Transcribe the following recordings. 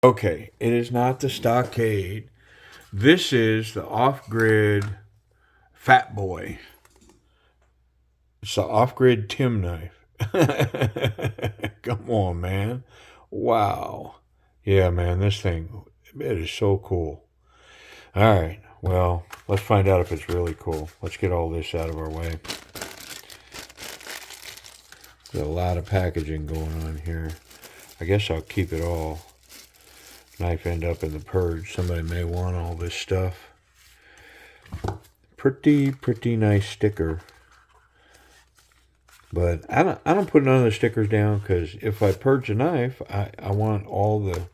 Okay, it is not the stockade. This is the off-grid Fat Boy. It's the off-grid Tim knife. Come on, man. Wow. Yeah, man, this thing, it is so cool. All right, well, let's find out if it's really cool. Let's get all this out of our way. There's a lot of packaging going on here. I guess I'll keep it all. Knife end up in the purge. Somebody may want all this stuff. Pretty nice sticker. But I don't put none of the stickers down because if I purge a knife, I want all the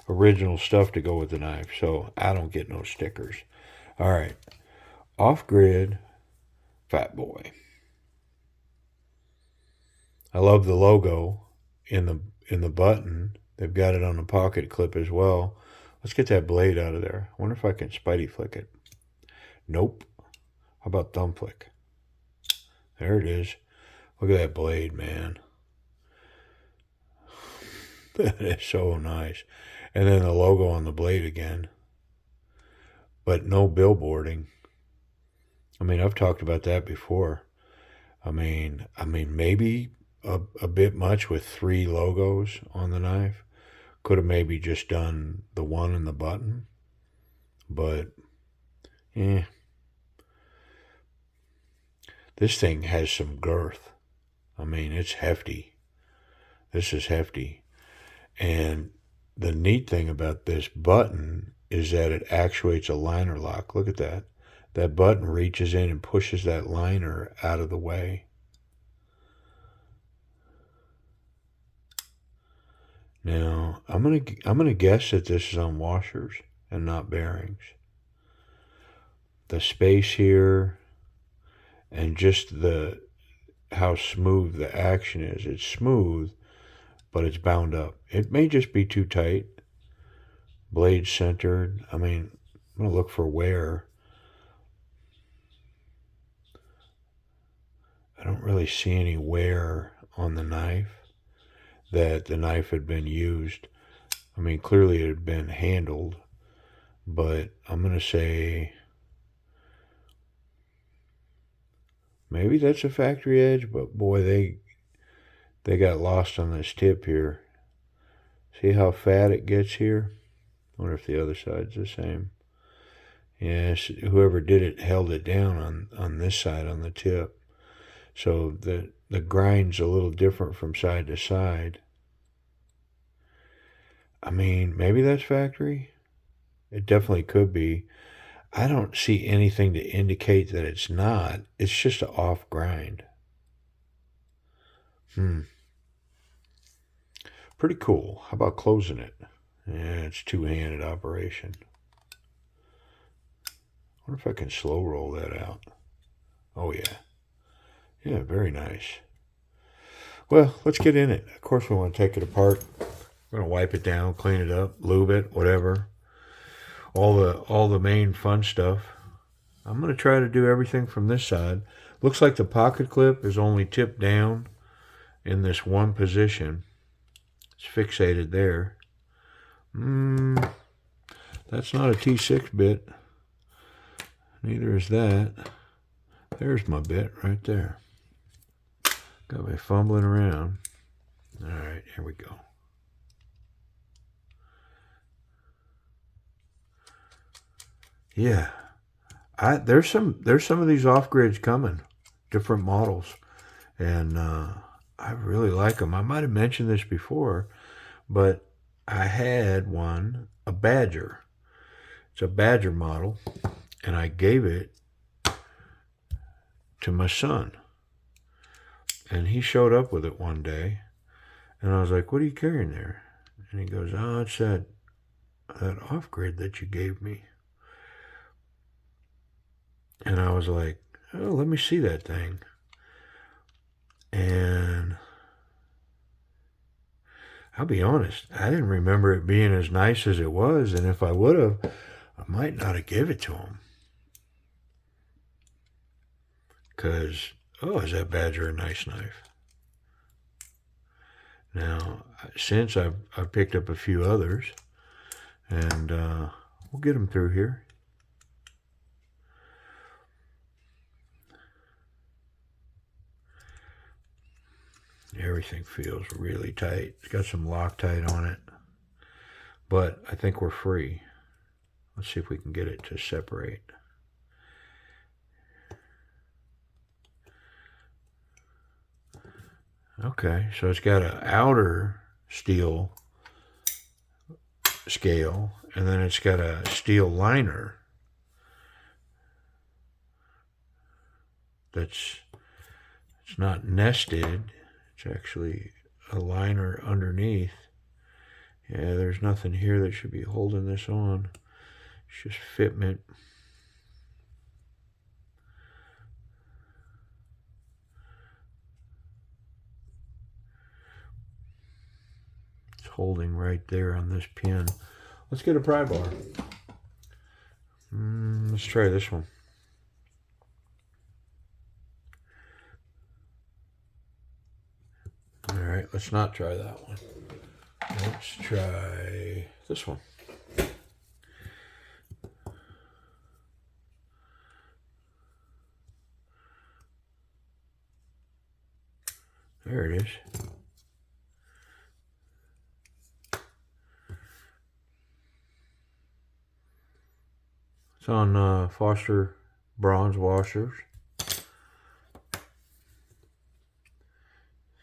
original stuff to go with the knife. So I don't get no stickers. All right. Off-grid Fat Boy. I love the logo in the button. They've got it on the pocket clip as well. Let's get that blade out of there. I wonder if I can spidey flick it. Nope. How about thumb flick? There it is. Look at that blade, man. That is so nice. And then the logo on the blade again. But no billboarding. I mean, I've talked about that before. I mean, maybe a bit much with 3 logos on the knife. Could have maybe just done the one and the button. But, eh. This thing has some girth. I mean, it's hefty. This is hefty. And the neat thing about this button is that it actuates a liner lock. Look at that. That button reaches in and pushes that liner out of the way. Now, I'm gonna guess that this is on washers and not bearings. The space here and just how smooth the action is. It's smooth, but it's bound up. It may just be too tight. Blade centered. I mean, I'm gonna look for wear. I don't really see any wear on the knife, that the knife had been used. I mean, clearly it had been handled, but I'm going to say maybe that's a factory edge, but boy, they got lost on this tip here. See how fat it gets here? I wonder if the other side's the same. Yes, whoever did it held it down on this side on the tip. So the grind's a little different from side to side. I mean, maybe that's factory. It definitely could be. I don't see anything to indicate that it's not. It's just an off grind. Pretty cool. How about closing it? Yeah, it's two-handed operation. I wonder if I can slow roll that out. Oh, yeah. Yeah, very nice. Well, let's get in it. Of course, we want to take it apart. We're going to wipe it down, clean it up, lube it, whatever. All the main fun stuff. I'm going to try to do everything from this side. Looks like the pocket clip is only tipped down in this one position. It's fixated there. That's not a T6 bit. Neither is that. There's my bit right there. Got me fumbling around. All right, here we go. Yeah, there's some of these off grids coming, different models, and I really like them. I might have mentioned this before, but I had one, a Badger. It's a Badger model, and I gave it to my son. And he showed up with it one day, and I was like, "What are you carrying there?" And he goes, "Oh, it's that off-grid that you gave me." And I was like, "Oh, let me see that thing." And I'll be honest, I didn't remember it being as nice as it was, and if I would have, I might not have given it to him. Because, oh, is that badger a nice knife? Now, since I've picked up a few others, and we'll get them through here. Everything feels really tight. It's got some Loctite on it, but I think we're free. Let's see if we can get it to separate. Okay, so it's got an outer steel scale, and then it's got a steel liner it's not nested. It's actually a liner underneath. Yeah, there's nothing here that should be holding this on. It's just fitment. It's holding right there on this pin. Let's get a pry bar. Let's try this one. All right, let's not try that one. Let's try this one. There it is. It's on Foster bronze washers. It's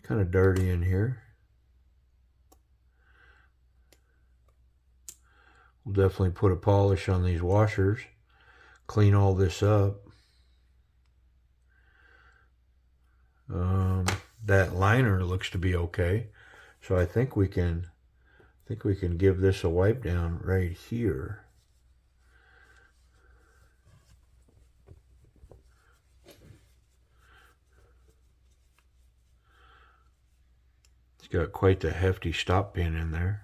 kind of dirty in here. We'll definitely put a polish on these washers. Clean all this up. That liner looks to be okay, so I think we can give this a wipe down right here. It's got quite the hefty stop pin in there.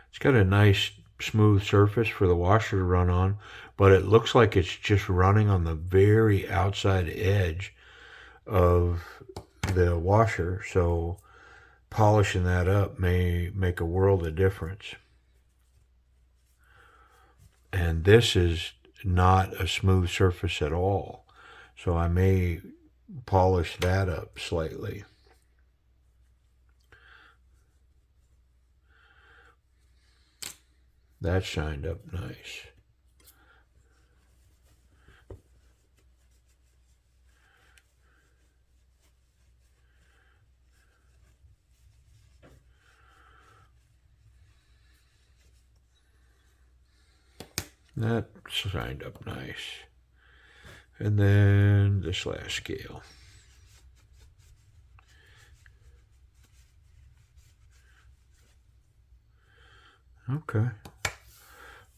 It's got a nice smooth surface for the washer to run on, but it looks like it's just running on the very outside edge of the washer, so polishing that up may make a world of difference. And this is not a smooth surface at all, so I may polish that up slightly. That shined up nice. That shined up nice. And then this last scale. Okay.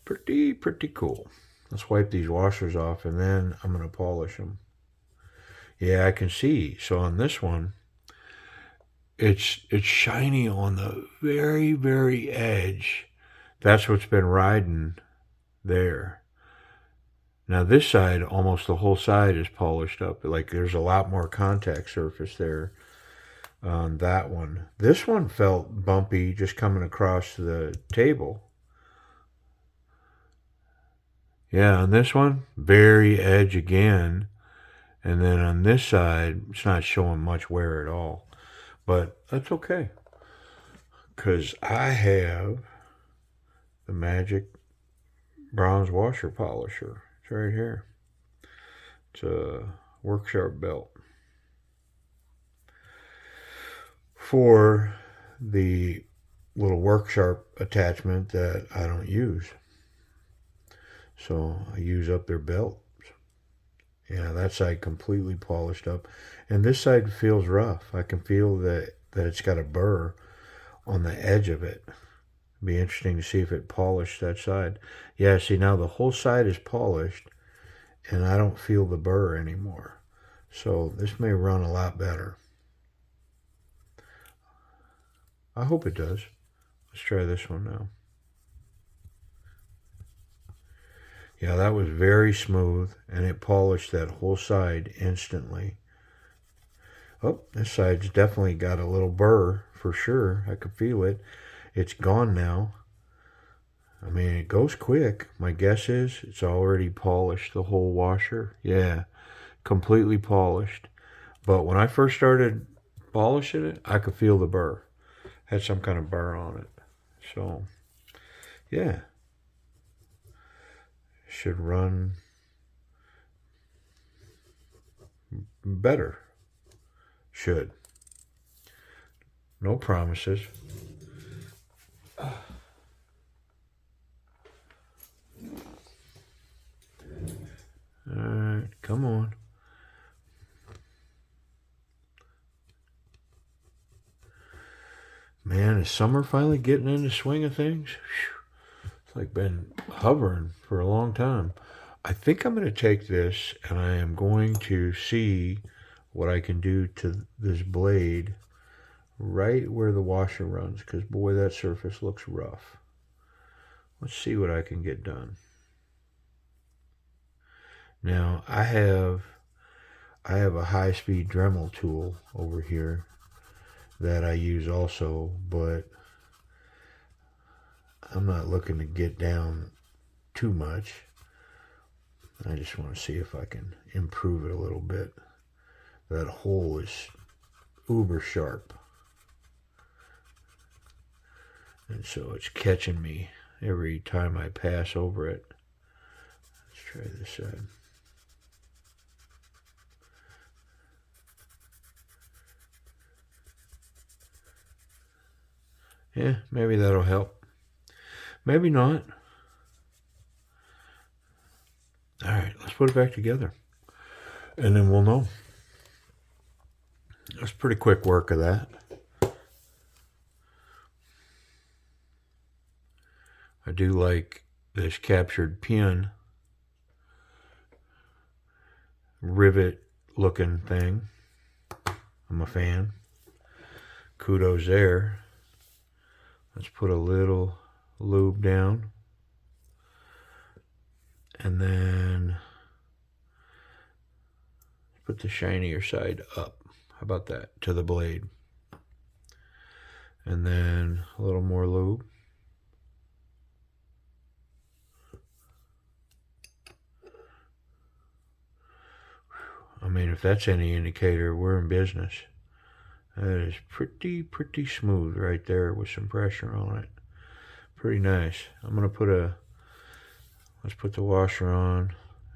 Pretty cool. Let's wipe these washers off, and then I'm going to polish them. Yeah, I can see. So on this one, it's shiny on the very edge. That's what's been riding there. Now this side, almost the whole side is polished up. Like there's a lot more contact surface there on that one. This one felt bumpy just coming across the table. Yeah, on this one, very edge again. And then on this side, it's not showing much wear at all. But that's okay, because I have the Magic bronze washer polisher. It's right here. It's a work sharp belt for the little work sharp attachment that I don't use. So I use up their belt. Yeah, that side completely polished up. And this side feels rough. I can feel that it's got a burr on the edge of it. It'd be interesting to see if it polished that side. Yeah, see now the whole side is polished and I don't feel the burr anymore. So this may run a lot better. I hope it does. Let's try this one now. Yeah, that was very smooth, and it polished that whole side instantly. Oh, this side's definitely got a little burr for sure. I could feel it. It's gone now. I mean, it goes quick. My guess is it's already polished the whole washer. Yeah, completely polished. But when I first started polishing it, I could feel the burr. Had some kind of burr on it. So, yeah. Should run better. Should. No promises. Alright, come on. Man, is summer finally getting in the swing of things? Whew. It's like been hovering for a long time. I think I'm going to take this and I am going to see what I can do to this blade right where the washer runs, because boy, that surface looks rough. Let's see what I can get done. Now, I have a high-speed Dremel tool over here that I use also, but I'm not looking to get down too much. I just want to see if I can improve it a little bit. That hole is uber sharp, and so it's catching me every time I pass over it. Let's try this side. Yeah, maybe that'll help. Maybe not. All right, let's put it back together, and then we'll know. That's pretty quick work of that. I do like this captured pin rivet looking thing. I'm a fan. Kudos there. Let's put a little lube down. And then put the shinier side up. How about that? To the blade. And then a little more lube. I mean, if that's any indicator, we're in business. That is pretty smooth right there with some pressure on it. Pretty nice. I'm going to let's put the washer on.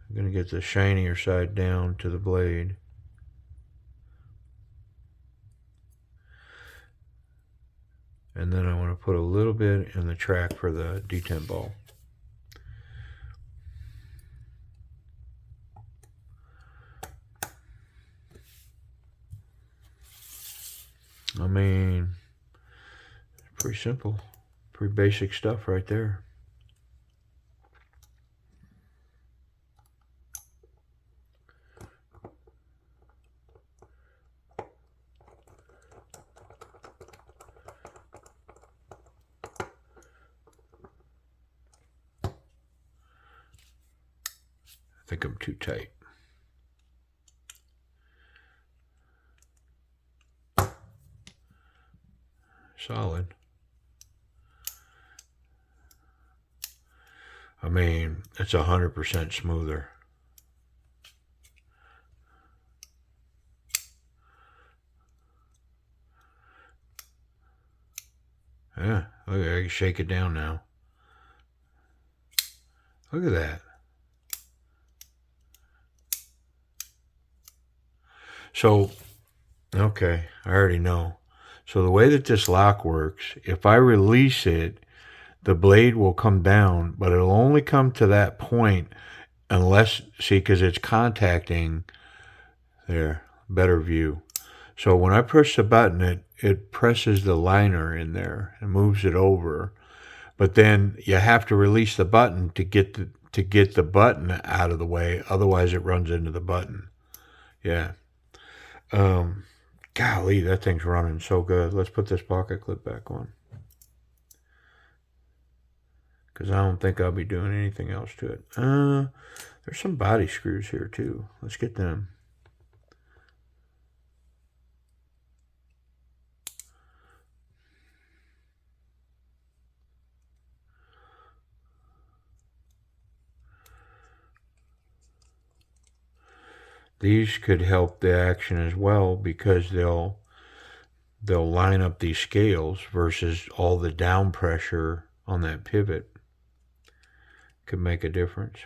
I'm going to get the shinier side down to the blade. And then I want to put a little bit in the track for the detent ball. I mean, pretty simple, pretty basic stuff right there. I think I'm too tight. Solid. I mean, it's 100% smoother. Yeah, look, I can shake it down now. Look at that. So, okay, I already know. So the way that this lock works, if I release it, the blade will come down, but it'll only come to that point unless, see, because it's contacting there, better view. So when I push the button, it presses the liner in there and moves it over. But then you have to release the button to get the button out of the way. Otherwise, it runs into the button. Yeah. Golly, that thing's running so good. Let's put this pocket clip back on, because I don't think I'll be doing anything else to it. There's some body screws here too. Let's get them. These could help the action as well, because they'll line up these scales versus all the down pressure on that pivot. Could make a difference.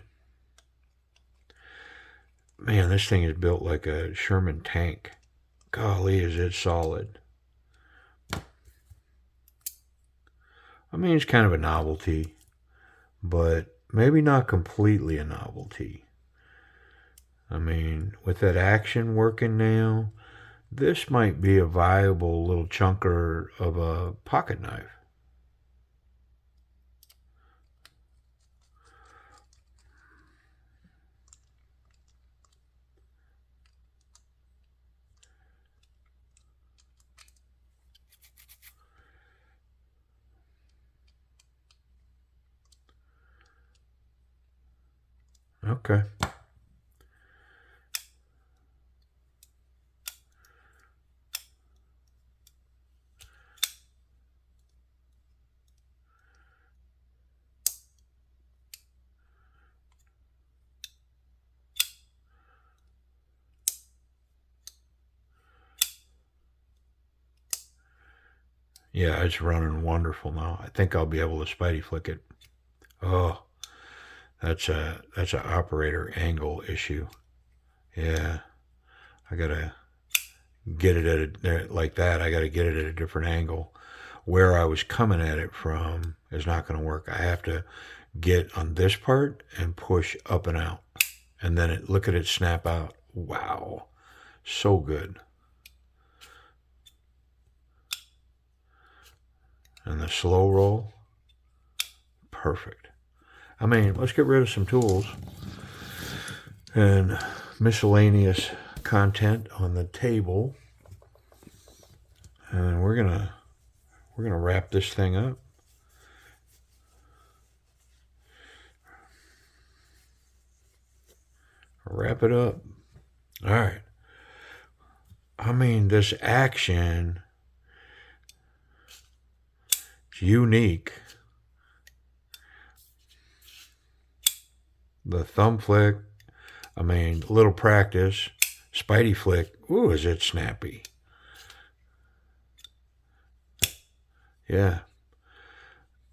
Man, this thing is built like a Sherman tank. Golly, is it solid. I mean, it's kind of a novelty, but maybe not completely a novelty. I mean, with that action working now, this might be a viable little chunker of a pocket knife. Okay. Yeah, it's running wonderful now. I think I'll be able to spidey flick it. Oh, that's an operator angle issue. Yeah, I gotta get it at like that. I gotta get it at a different angle. Where I was coming at it from is not going to work. I have to get on this part and push up and out, and then look at it snap out. Wow, so good. And the slow roll, perfect. I mean, let's get rid of some tools and miscellaneous content on the table, and we're gonna wrap this thing up. Wrap it up. All right. I mean, this action is unique. The thumb flick, I mean, little practice. Spidey flick, ooh, is it snappy. Yeah.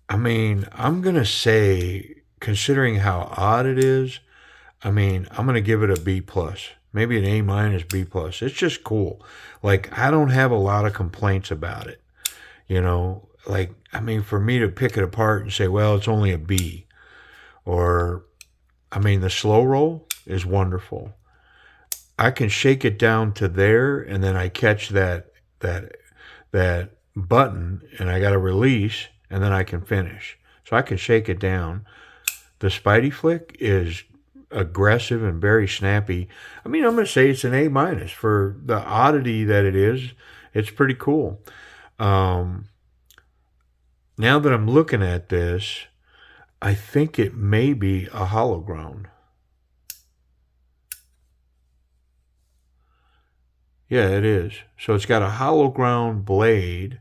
I mean, I'm going to say, considering how odd it is, I mean, I'm going to give it a B+. Maybe an A-, B+. It's just cool. Like, I don't have a lot of complaints about it. You know, like, I mean, for me to pick it apart and say, well, it's only a B. Or, I mean, the slow roll is wonderful. I can shake it down to there, and then I catch that button, and I got to release, and then I can finish. So I can shake it down. The Spidey flick is aggressive and very snappy. I mean, I'm going to say it's an A- for the oddity that it is. It's pretty cool. Now that I'm looking at this, I think it may be a hollow ground. Yeah, it is. So it's got a hollow ground blade,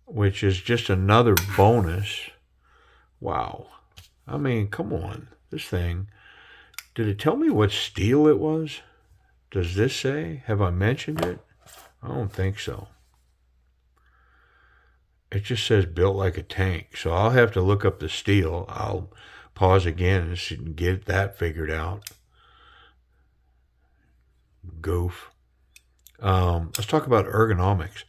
which is just another bonus. Wow. I mean, come on. This thing. Did it tell me what steel it was? Does this say? Have I mentioned it? I don't think so. It just says built like a tank. So I'll have to look up the steel. I'll pause again and get that figured out. Goof. Let's talk about ergonomics.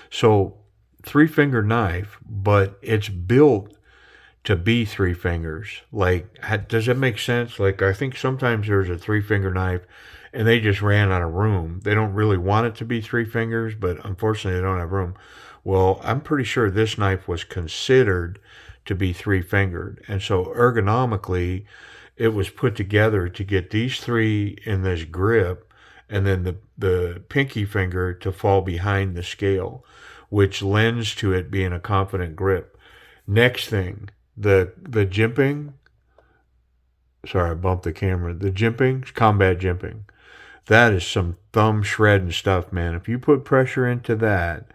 So 3-finger knife, but it's built to be 3 fingers. Like, does that make sense? Like, I think sometimes there's a 3-finger knife and they just ran out of room. They don't really want it to be 3 fingers, but unfortunately they don't have room. Well, I'm pretty sure this knife was considered to be 3-fingered. And so ergonomically, it was put together to get these 3 in this grip and then the pinky finger to fall behind the scale, which lends to it being a confident grip. Next thing, the jimping. Sorry, I bumped the camera. The jimping, combat jimping. That is some thumb shredding stuff, man. If you put pressure into that,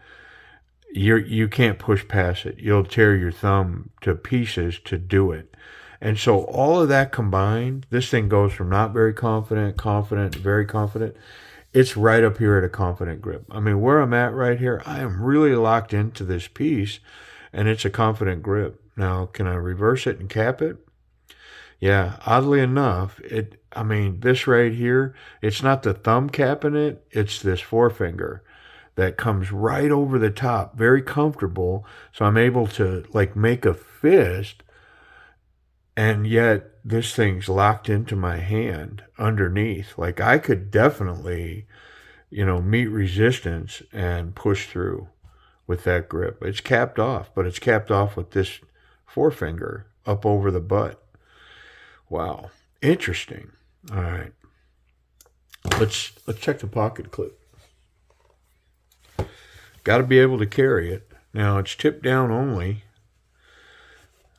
you can't push past it. You'll tear your thumb to pieces to do it. And so all of that combined, this thing goes from not very confident, confident, very confident. It's right up here at a confident grip. I mean, where I'm at right here, I am really locked into this piece, and it's a confident grip. Now, can I reverse it and cap it? Yeah, oddly enough, this right here, it's not the thumb capping it, it's this forefinger that comes right over the top, very comfortable. So I'm able to like make a fist, and yet this thing's locked into my hand underneath. Like I could definitely, meet resistance and push through with that grip. It's capped off, but it's capped off with this forefinger up over the butt. Wow, interesting. All right, let's check the pocket clip. Got to be able to carry it. Now it's tipped down only.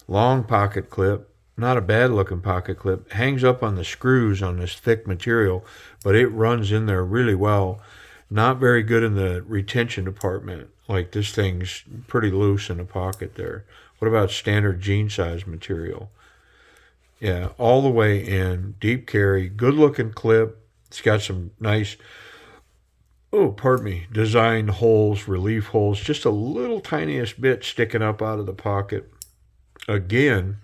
Long pocket clip, not a bad looking pocket clip. Hangs up on the screws on this thick material, but it runs in there really well. Not very good in the retention department. Like this thing's pretty loose in the pocket there. What about standard jean size material? Yeah, all the way in, deep carry, good looking clip. It's got some nice, design holes, relief holes, just a little tiniest bit sticking up out of the pocket. Again,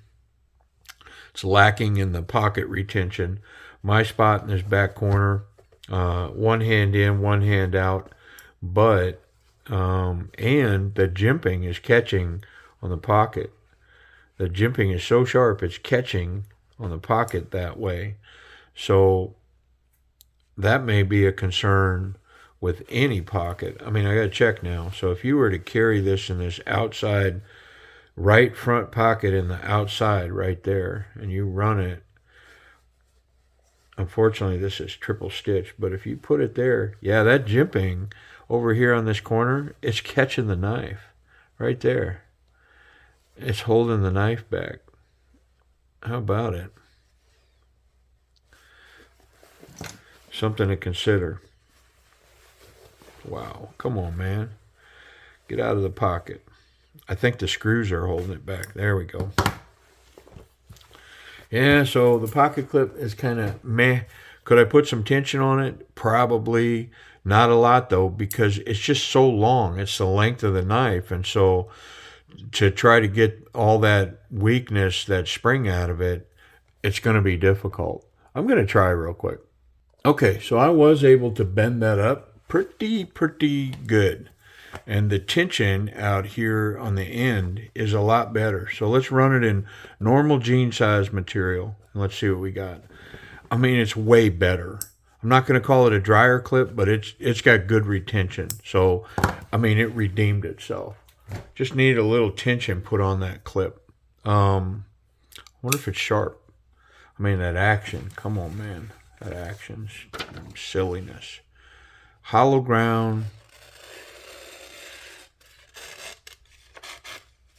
it's lacking in the pocket retention. My spot in this back corner, one hand in, one hand out, but, and the jimping is catching on the pocket. The jimping is so sharp, it's catching on the pocket that way. So that may be a concern with any pocket. I mean, I got to check now. So if you were to carry this in this outside right front pocket in the outside right there, and you run it, unfortunately this is triple stitched, but if you put it there, yeah, that jimping over here on this corner, it's catching the knife right there. It's holding the knife back. How about it? Something to consider. Wow. Come on, man. Get out of the pocket. I think the screws are holding it back. There we go. Yeah, so the pocket clip is kind of meh. Could I put some tension on it? Probably. Not a lot, though, because it's just so long. It's the length of the knife, and so to try to get all that weakness, that spring out of it, it's going to be difficult. I'm going to try real quick. Okay, so I was able to bend that up pretty good. And the tension out here on the end is a lot better. So let's run it in normal jean size material. And let's see what we got. I mean, it's way better. I'm not going to call it a dryer clip, but it's got good retention. So, I mean, it redeemed itself. Just need a little tension put on that clip. I wonder if it's sharp. I mean, that action. Come on, man. That action's silliness. Hollow ground.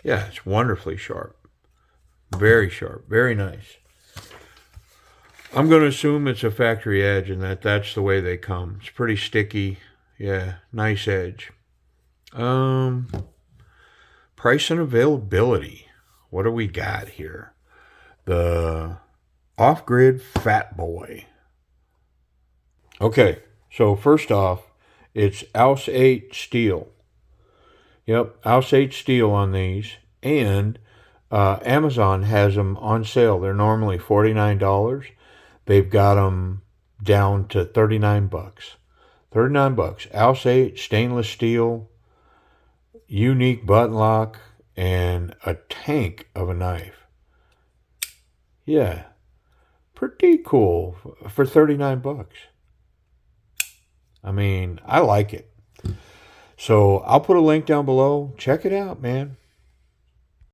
Yeah, it's wonderfully sharp. Very sharp. Very nice. I'm going to assume it's a factory edge and that's the way they come. It's pretty sticky. Yeah, nice edge. Price and availability. What do we got here? The off-grid Fat Boy. Okay, so first off, it's House 8 steel. Yep, House 8 steel on these. And Amazon has them on sale. They're normally $49. They've got them down to $39. $39. House 8 stainless steel, unique button lock, and a tank of a knife. Yeah, pretty cool for $39. I mean, I like it. So I'll put a link down below. Check it out, man.